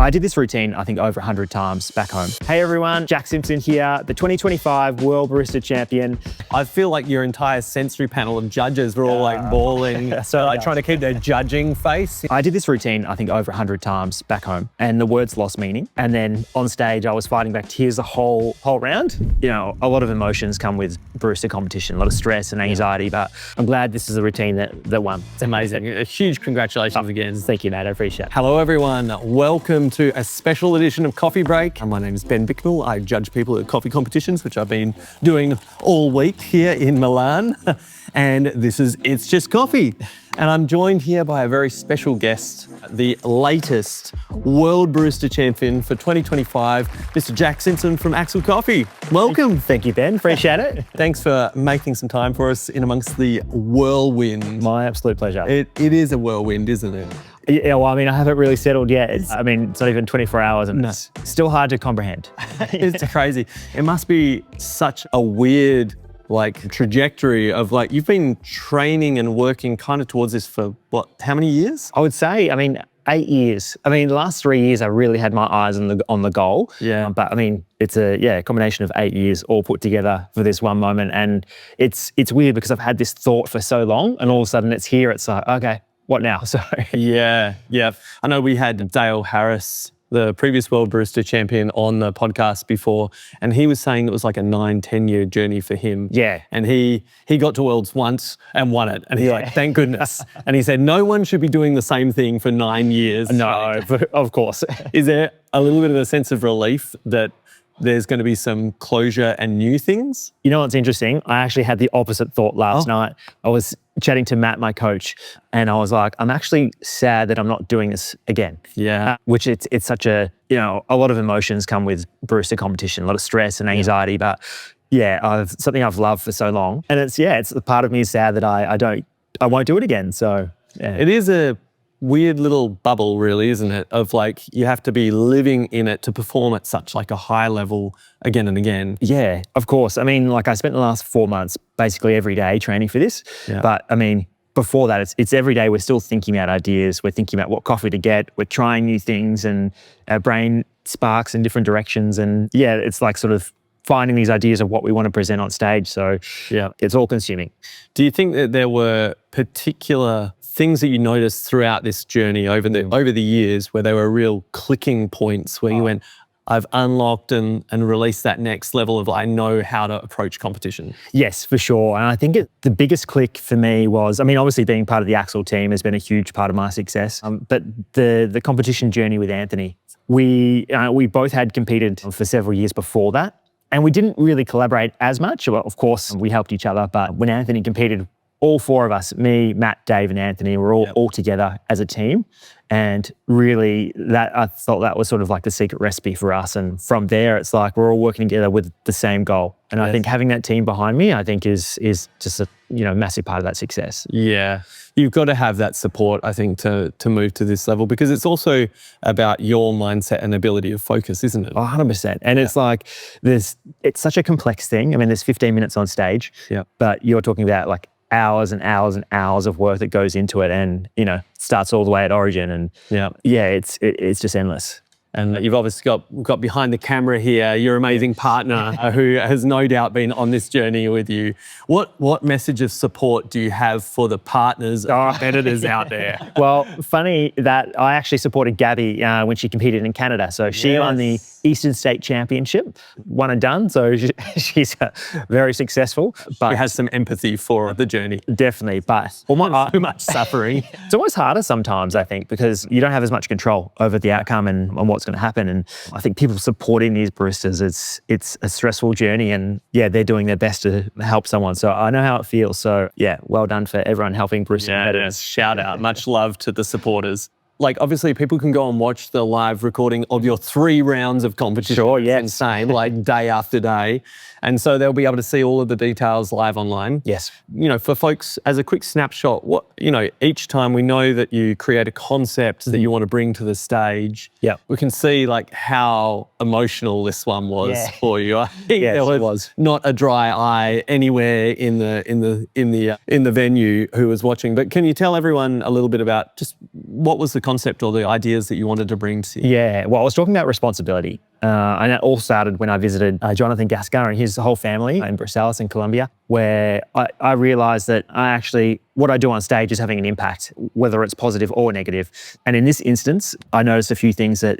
I did this routine, I think, over 100 times back home. Hey everyone, Jack Simpson here, the 2025 World Barista Champion. I feel like your entire sensory panel of judges were all like bawling, so like trying to keep their judging face. I did this routine, I think, over 100 times back home, and the words lost meaning. And then on stage, I was fighting back tears the whole round. You know, a lot of emotions come with barista competition, a lot of stress and anxiety, but I'm glad this is a routine that won. It's amazing. A huge congratulations again. Thank you, mate. I appreciate it. Hello, everyone. Welcome to a special edition of Coffee Break. My name is Ben Bicknell. I judge people at coffee competitions, which I've been doing all week here in Milan. And this is It's Just Coffee. And I'm joined here by a very special guest, the latest World Barista Champion for 2025, Mr. Jack Simpson from Axil Coffee. Welcome. Thank you, Ben. Appreciate it. Thanks for making some time for us in amongst the whirlwind. My absolute pleasure. It is a whirlwind, isn't it? Yeah, well, I mean, I haven't really settled yet. It's not even 24 hours and it's still hard to comprehend. It's crazy. It must be such a weird trajectory of you've been training and working kind of towards this for how many years? I would say, 8 years. The last 3 years I really had my eyes on the goal. Yeah. But it's a combination of 8 years all put together for this one moment. And it's weird because I've had this thought for so long and all of a sudden it's here. It's like, okay, what now? So yeah. I know we had Dale Harris, the previous World Barista Champion, on the podcast before, and he was saying it was like a 9-10 year journey for him. Yeah. And he got to Worlds once and won it. And he's like, thank goodness. And he said, no one should be doing the same thing for 9 years. No, of course. Is there a little bit of a sense of relief that there's going to be some closure and new things? You know what's interesting? I actually had the opposite thought last night. I was chatting to Matt, my coach, and I was like, I'm actually sad that I'm not doing this again. Yeah. Which it's such a lot of emotions come with barista competition, a lot of stress and anxiety, but something I've loved for so long. And it's the part of me is sad that I won't do it again. So yeah. It is a weird little bubble, really, isn't it? Of you have to be living in it to perform at such a high level again and again. Yeah, of course. I spent the last 4 months basically every day training for this. Yeah. But before that, it's every day we're still thinking about ideas. We're thinking about what coffee to get. We're trying new things and our brain sparks in different directions. And yeah, it's sort of finding these ideas of what we want to present on stage. So yeah, it's all consuming. Do you think that there were particular things that you noticed throughout this journey over the years where there were real clicking points where you went, I've unlocked and released that next level of I know how to approach competition? Yes, for sure. And I think the biggest click for me was, obviously being part of the Axil team has been a huge part of my success. But the competition journey with Anthony, we both had competed for several years before that. And we didn't really collaborate as much. Well, of course, we helped each other. But when Anthony competed, all four of us, me, Matt, Dave, and Anthony, were all together as a team. And really, I thought that was sort of the secret recipe for us. And from there, it's we're all working together with the same goal. And I think having that team behind me, I think is just a massive part of that success. Yeah, you've got to have that support, I think, to move to this level, because it's also about your mindset and ability of focus, isn't it? 100%. And it's it's such a complex thing. There's 15 minutes on stage, but you're talking about hours and hours and hours of work that goes into it, and starts all the way at origin, and it's just endless. And you've obviously got behind the camera here your amazing partner who has no doubt been on this journey with you. What message of support do you have for the partners and competitors out there? Well, funny that I actually supported Gabby when she competed in Canada. So she won the Eastern State Championship, one and done. So she's very successful. But she has some empathy for the journey. Definitely, but too much suffering. It's almost harder sometimes, I think, because you don't have as much control over the outcome and what's going to happen. And I think people supporting these baristas, it's a stressful journey, and they're doing their best to help someone. So I know how it feels. So well done for everyone helping barista competitors. Shout out, much love to the supporters. Obviously people can go and watch the live recording of your 3 rounds of competition. Sure, yeah. It's insane, day after day. And so they'll be able to see all of the details live online. Yes. For folks, as a quick snapshot, each time we know that you create a concept that you want to bring to the stage. Yeah. We can see how emotional this one was for you. I think there was not a dry eye anywhere in the venue who was watching. But can you tell everyone a little bit about just what was the concept or the ideas that you wanted to bring to? Yeah, well, I was talking about responsibility. And that all started when I visited Jonathan Gascara and his whole family in Barista in Colombia, where I realized that what I do on stage is having an impact, whether it's positive or negative. And in this instance, I noticed a few things that,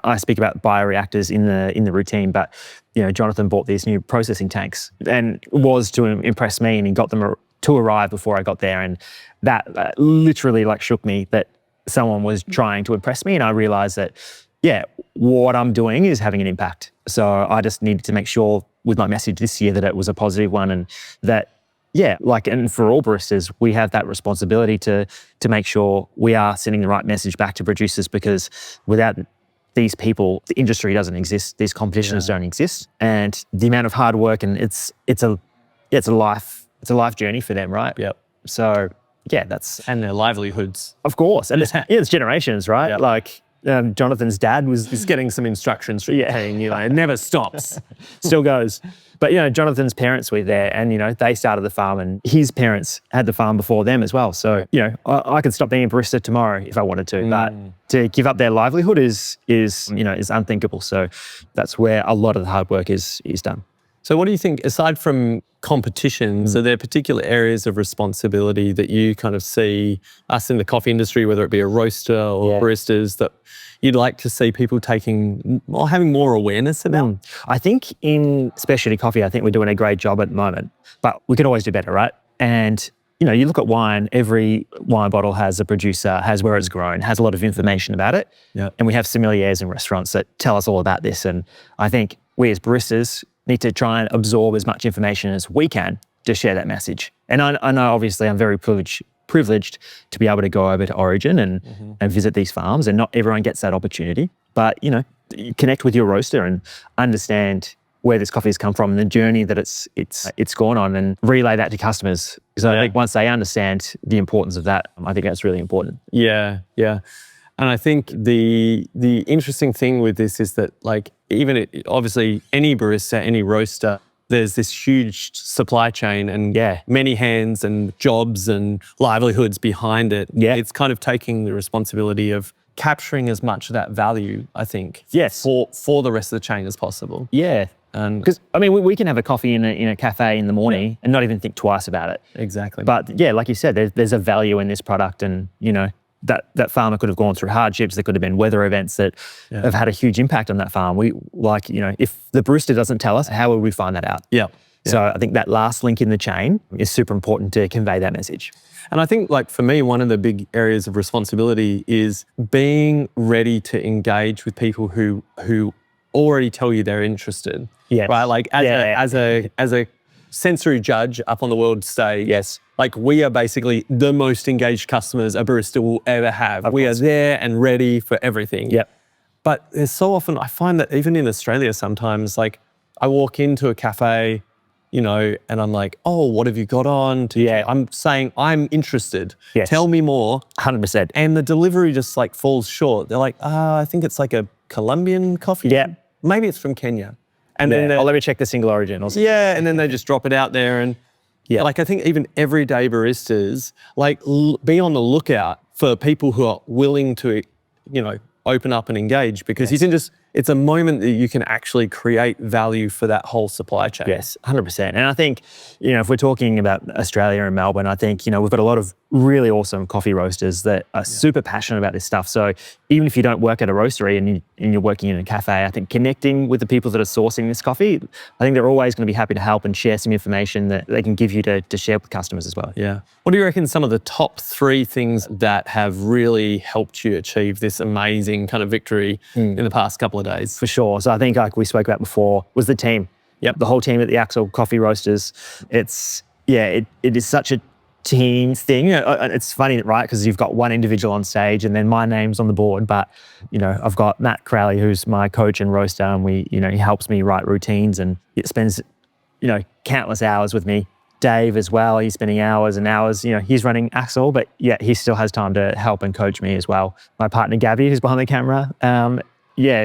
I speak about bioreactors in the routine, but, Jonathan bought these new processing tanks and was to impress me, and he got them to arrive before I got there. And that literally shook me that someone was trying to impress me. And I realized that, what I'm doing is having an impact. So I just needed to make sure with my message this year that it was a positive one, and that, and for all baristas, we have that responsibility to make sure we are sending the right message back to producers, because without these people, the industry doesn't exist, these competitions don't exist. And the amount of hard work, and it's a life journey for them, right? Yep. So and their livelihoods. Of course. And it's generations, right? Yep. Jonathan's dad was getting some instructions from it never stops. Still goes. But, Jonathan's parents were there, and, they started the farm, and his parents had the farm before them as well. So, I could stop being a barista tomorrow if I wanted to, but to give up their livelihood is unthinkable. So that's where a lot of the hard work is done. So what do you think, aside from competitions, are there particular areas of responsibility that you kind of see us in the coffee industry, whether it be a roaster or baristas, that you'd like to see people taking or having more awareness about? I think in specialty coffee, I think we're doing a great job at the moment, but we could always do better, right? And, you look at wine, every wine bottle has a producer, has where it's grown, has a lot of information about it. Yeah. And we have sommeliers in restaurants that tell us all about this. And I think we as baristas need to try and absorb as much information as we can to share that message. And I know, obviously, I'm very privileged to be able to go over to Origin and visit these farms, and not everyone gets that opportunity. But, you connect with your roaster and understand where this coffee has come from and the journey that it's gone on, and relay that to customers. Because I think once they understand the importance of that, I think that's really important. Yeah. And I think the interesting thing with this is that, obviously any barista, any roaster, there's this huge supply chain and many hands and jobs and livelihoods behind it. Yeah. It's kind of taking the responsibility of capturing as much of that value, I think, for the rest of the chain as possible. Yeah. Because, we can have a coffee in a cafe in the morning and not even think twice about it. Exactly. But like you said, there's a value in this product, and, that farmer could have gone through hardships. There could have been weather events that have had a huge impact on that farm. If the barista doesn't tell us, how would we find that out? Yeah. So I think that last link in the chain is super important to convey that message. And I think, for me, one of the big areas of responsibility is being ready to engage with people who already tell you they're interested. Yes. Right? As a sensory judge up on the world stage. Yes. We are basically the most engaged customers a barista will ever have. We are there and ready for everything. Yep. But there's so often, I find that even in Australia sometimes, I walk into a cafe, and I'm like, oh, what have you got on? I'm saying, I'm interested. Yes. Tell me more. 100%. And the delivery just falls short. They're like, I think it's a Colombian coffee. Yeah. Maybe it's from Kenya. And then let me check the single origin. And then they just drop it out there. And I think even everyday baristas, be on the lookout for people who are willing to, open up and engage, because you can it's a moment that you can actually create value for that whole supply chain. Yes, 100%. And I think, if we're talking about Australia and Melbourne, I think, we've got a lot of really awesome coffee roasters that are super passionate about this stuff. So even if you don't work at a roastery and you're working in a cafe, I think connecting with the people that are sourcing this coffee, I think they're always going to be happy to help and share some information that they can give you to share with customers as well. Yeah. What do you reckon some of the top 3 things that have really helped you achieve this amazing kind of victory in the past couple of days? For sure. So I think, like we spoke about before, was the team. Yep. The whole team at the Axil Coffee Roasters. It is such a team thing. It's funny, right? Because you've got one individual on stage and then my name's on the board, but I've got Matt Crowley, who's my coach and roaster, and he helps me write routines, and it spends countless hours with me. Dave as well, he's spending hours and hours, he's running Axil, but he still has time to help and coach me as well. My partner Gabby, who's behind the camera,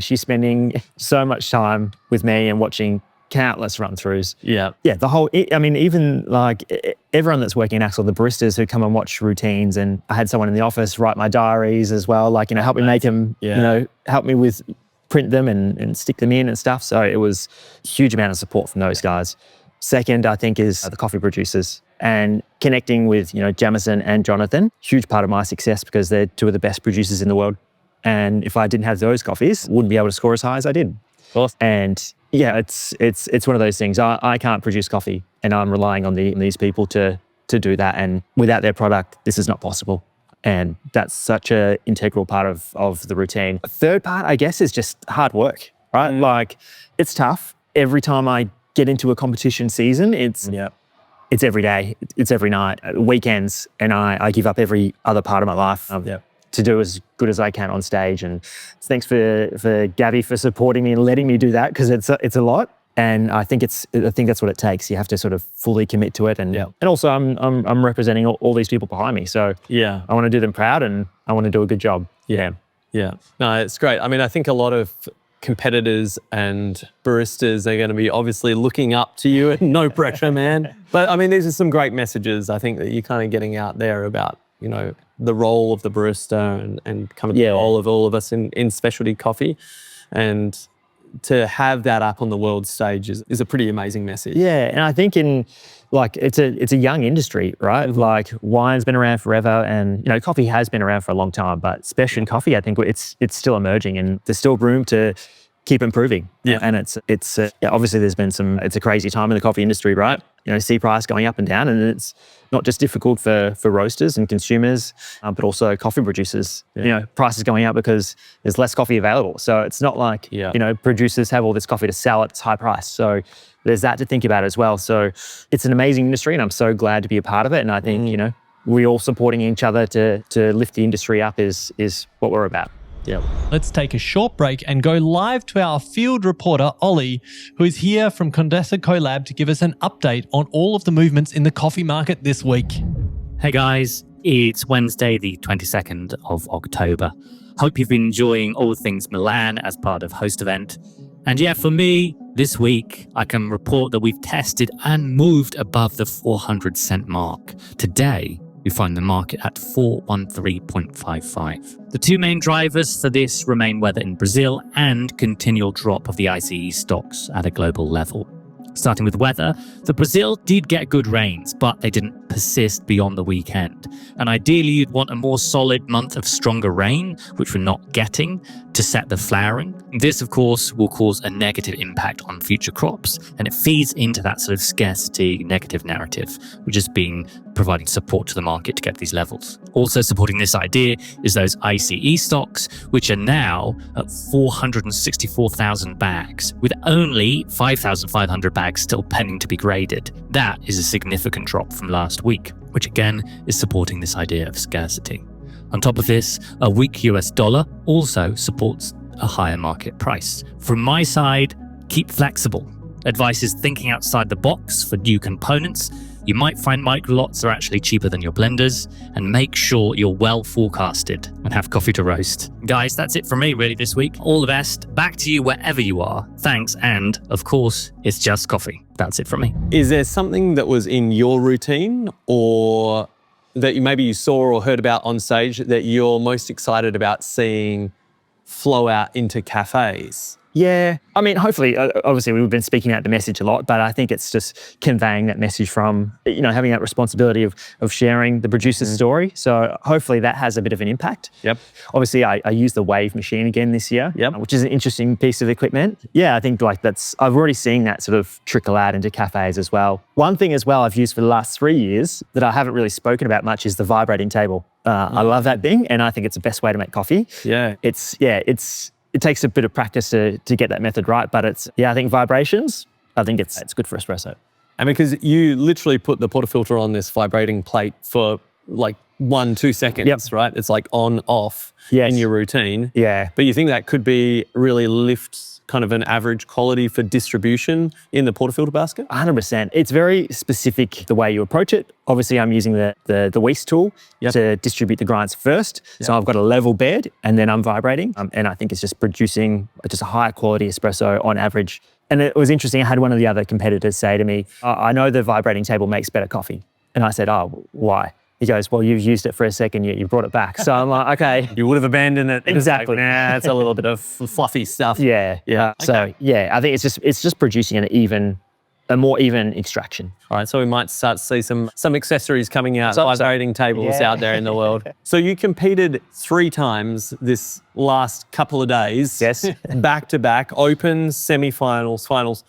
she's spending so much time with me and watching countless run-throughs. Yeah. Yeah, even like everyone that's working in Axil, the baristas who come and watch routines, and I had someone in the office write my diaries as well, like, help me make them, help me with print them and stick them in and stuff. So it was a huge amount of support from those guys. Second, I think, is the coffee producers, and connecting with, Jamison and Jonathan, huge part of my success because they're two of the best producers in the world. And if I didn't have those coffees, I wouldn't be able to score as high as I did. Awesome. And yeah, it's one of those things. I can't produce coffee, and I'm relying on these people to do that. And without their product, this is not possible. And that's such an integral part of the routine. A third part, I guess, is just hard work, right? Like, it's tough. Every time I get into a competition season, it's every day, it's every night, weekends, and I give up every other part of my life to do as good as I can on stage. And thanks for Gabby for supporting me and letting me do that, because it's a lot. And I think that's what it takes. You have to sort of fully commit to it. And also I'm representing all these people behind me. So I want to do them proud, and I want to do a good job. Yeah. No, it's great. I mean, I think a lot of competitors and baristas are going to be obviously looking up to you, and no pressure, man. But I mean, these are some great messages, I think, that you're kind of getting out there about, the role of the barista and kind of the role of all of us in specialty coffee. And to have that up on the world stage is a pretty amazing message. Yeah, and I think it's a young industry, right? Like, wine's been around forever, and coffee has been around for a long time, but specialty coffee, I think it's still emerging, and there's still room to keep improving. Yeah, and it's obviously there's been it's a crazy time in the coffee industry, right? C price going up and down, and it's not just difficult for roasters and consumers, but also coffee producers. Prices going up because there's less coffee available. So it's not like producers have all this coffee to sell at its high price. So there's that to think about as well. So it's an amazing industry, and I'm so glad to be a part of it. And I think we all supporting each other to lift the industry up is what we're about. Yeah. Let's take a short break and go live to our field reporter, Ollie, who is here from Condesa Collab to give us an update on all of the movements in the coffee market this week. Hey guys, it's Wednesday, the 22nd of October. Hope you've been enjoying all things Milan as part of host event. And yeah, for me, this week, I can report that we've tested and moved above the 400 cent mark. Today, we find the market at 413.55. The two main drivers for this remain weather in Brazil and continual drop of the ICE stocks at a global level. Starting with weather, the Brazil did get good rains, but they didn't persist beyond the weekend. And ideally, you'd want a more solid month of stronger rain, which we're not getting, to set the flowering. This, of course, will cause a negative impact on future crops, and it feeds into that sort of scarcity negative narrative, which has been providing support to the market to get these levels. Also supporting this idea is those ICE stocks, which are now at 464,000 bags, with only 5,500 bags still pending to be graded. That is a significant drop from last week, which again is supporting this idea of scarcity. On top of this, a weak US dollar also supports a higher market price. From my side, keep flexible. Advice is thinking outside the box for new components. You might find micro lots are actually cheaper than your blenders, and make sure you're well forecasted and have coffee to roast. Guys, that's it from me really this week. All the best. Back to you wherever you are. Thanks, and of course, it's just coffee. That's it from me. Is there something that was in your routine or that you saw or heard about on stage that you're most excited about seeing flow out into cafes? Yeah, I mean, hopefully, obviously we've been speaking out the message a lot, but I think it's just conveying that message from, having that responsibility of sharing the producer's story. So hopefully that has a bit of an impact. Yep. Obviously, I used the Wave machine again this year, which is an interesting piece of equipment. Yeah, I think I've already seen that sort of trickle out into cafes as well. One thing as well I've used for the last 3 years that I haven't really spoken about much is the vibrating table. I love that thing, and I think it's the best way to make coffee. Yeah. It takes a bit of practice to get that method right, but I think vibrations, I think it's good for espresso. And because you literally put the portafilter on this vibrating plate for like 1-2 seconds, right? It's like on, off in your routine. Yeah. But you think that could be really lift kind of an average quality for distribution in the portafilter basket? 100%. It's very specific the way you approach it. Obviously, I'm using the Weiss tool to distribute the grinds first. So I've got a level bed and then I'm vibrating. And I think it's just producing just a higher quality espresso on average And it was interesting. I had one of the other competitors say to me, I know the vibrating table makes better coffee. And I said, oh, why? He goes, well, you've used it for a second, you brought it back. So I'm like, okay. You would have abandoned it. Exactly. Like, nah, it's a little bit of fluffy stuff. Yeah. Yeah. So yeah, I think it's just producing a more even extraction. All right, so we might start to see some accessories coming out, vibrating tables out there in the world. So you competed 3 times this last couple of days. Yes. Back to back, opens, semi-finals, finals.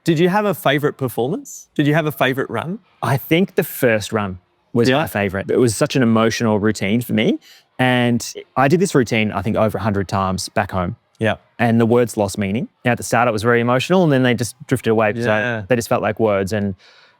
Did you have a favourite performance? Did you have a favourite run? I think the first run was my favorite. It was such an emotional routine for me. And I did this routine, I think, over 100 times back home. Yeah. And the words lost meaning. Now, at the start, it was very emotional, and then they just drifted away. So they just felt like words. And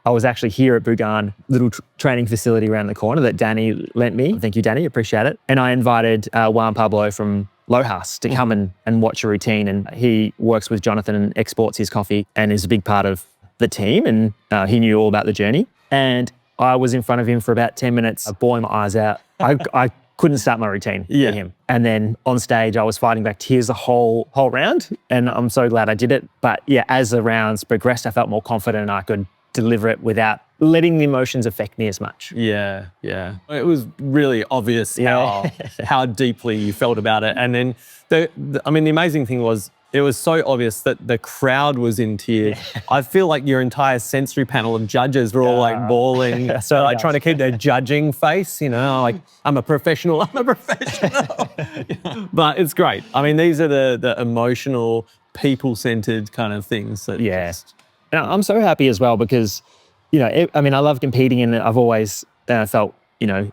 I was actually here at Bugan, little training facility around the corner that Danny lent me. Thank you, Danny. Appreciate it. And I invited Juan Pablo from Lojas to come and watch a routine. And he works with Jonathan and exports his coffee and is a big part of the team. And he knew all about the journey. And I was in front of him for about 10 minutes, bawling my eyes out. I couldn't start my routine with him. And then on stage, I was fighting back tears the whole round. And I'm so glad I did it. But yeah, as the rounds progressed, I felt more confident I could deliver it without letting the emotions affect me as much. Yeah, yeah. It was really obvious how deeply you felt about it. And then, the amazing thing was, it was so obvious that the crowd was in tears. I feel like your entire sensory panel of judges were all like bawling. So like trying to keep their judging face, like I'm a professional. But it's great. I mean, these are the emotional, people-centered kind of things. That And I'm so happy as well because, I love competing and I've always felt,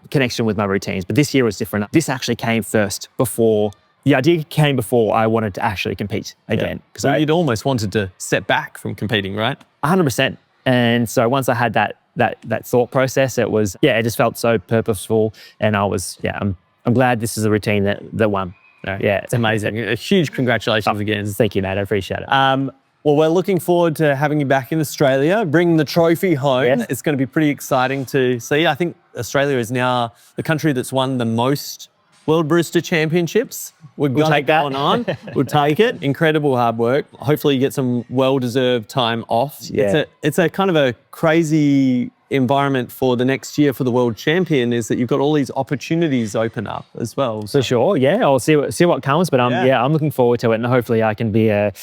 connection with my routines. But this year was different. This actually came first before. The idea came before I wanted to actually compete again. So you'd almost wanted to step back from competing, right? 100%. And so once I had that thought process, it was, it just felt so purposeful. And I was, I'm glad this is a routine that won. Yeah, it's amazing. A huge congratulations again. Thank you, Nate. I appreciate it. Well, we're looking forward to having you back in Australia, bringing the trophy home. Yes. It's going to be pretty exciting to see. I think Australia is now the country that's won the most World Barista Championships. We'll take that on. We'll take it. Incredible hard work. Hopefully you get some well-deserved time off. Yeah. It's a kind of a crazy environment for the next year for the world champion, is that you've got all these opportunities open up as well. For sure, I'll see what comes, but I'm looking forward to it, and hopefully I can be a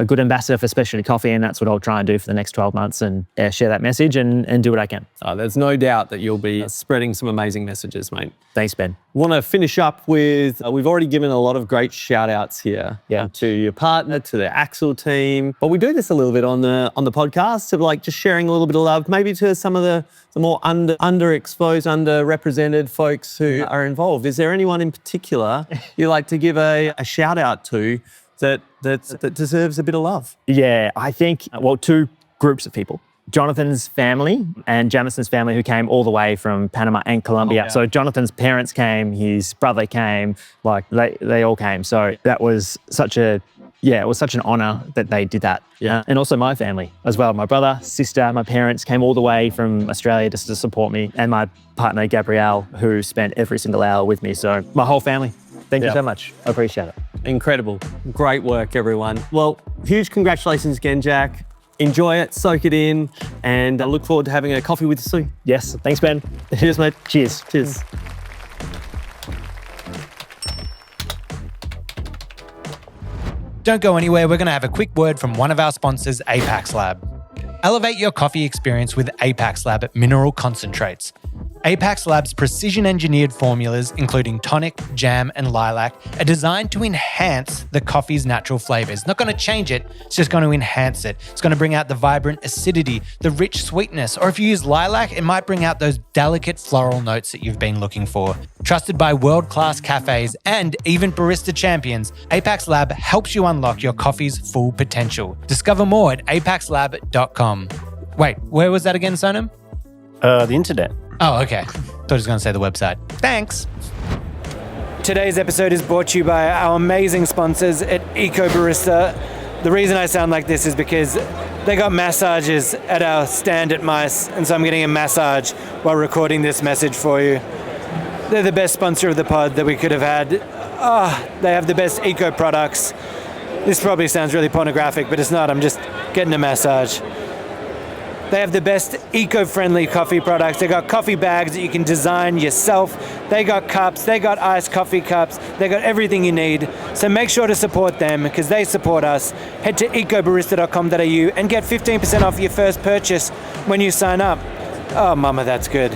good ambassador for specialty coffee, and that's what I'll try and do for the next 12 months and share that message and do what I can. There's no doubt that you'll be spreading some amazing messages, mate. Thanks, Ben. Want to finish up with, we've already given a lot of great shout outs here to your partner, to the Axil team, but we do this a little bit on the podcast of like just sharing a little bit of love, maybe to some of the more underexposed, underrepresented folks who are involved. Is there anyone in particular you like to give a shout out to that deserves a bit of love? Yeah, I think, 2 groups of people. Jonathan's family and Jamison's family, who came all the way from Panama and Colombia. So Jonathan's parents came, his brother came, like they all came. So that was it was such an honor that they did that. Yeah. And also my family as well. My brother, sister, my parents came all the way from Australia just to support me, and my partner, Gabrielle, who spent every single hour with me. So my whole family, thank you so much. I appreciate it. Incredible. Great work, everyone. Well, huge congratulations again, Jack. Enjoy it, soak it in, and I look forward to having a coffee with you soon. Yes. Thanks, Ben. Cheers, mate. Cheers. Cheers. Don't go anywhere. We're going to have a quick word from one of our sponsors, Apex Lab. Elevate your coffee experience with Apex Lab mineral concentrates. Apex Lab's precision-engineered formulas, including tonic, jam, and lilac, are designed to enhance the coffee's natural flavors. Not going to change it, it's just going to enhance it. It's going to bring out the vibrant acidity, the rich sweetness, or if you use lilac, it might bring out those delicate floral notes that you've been looking for. Trusted by world-class cafes and even barista champions, Apex Lab helps you unlock your coffee's full potential. Discover more at apexlab.com. Wait, where was that again, Sonam? The internet. Oh, okay. Thought I was going to say the website. Thanks. Today's episode is brought to you by our amazing sponsors at Eco Barista. The reason I sound like this is because they got massages at our stand at Mice, and so I'm getting a massage while recording this message for you. They're the best sponsor of the pod that we could have had. They have the best eco products. This probably sounds really pornographic, but it's not. I'm just getting a massage. They have the best eco-friendly coffee products. They got coffee bags that you can design yourself. They got cups, they got iced coffee cups. They got everything you need. So make sure to support them because they support us. Head to ecobarista.com.au and get 15% off your first purchase when you sign up. Oh, mama, that's good.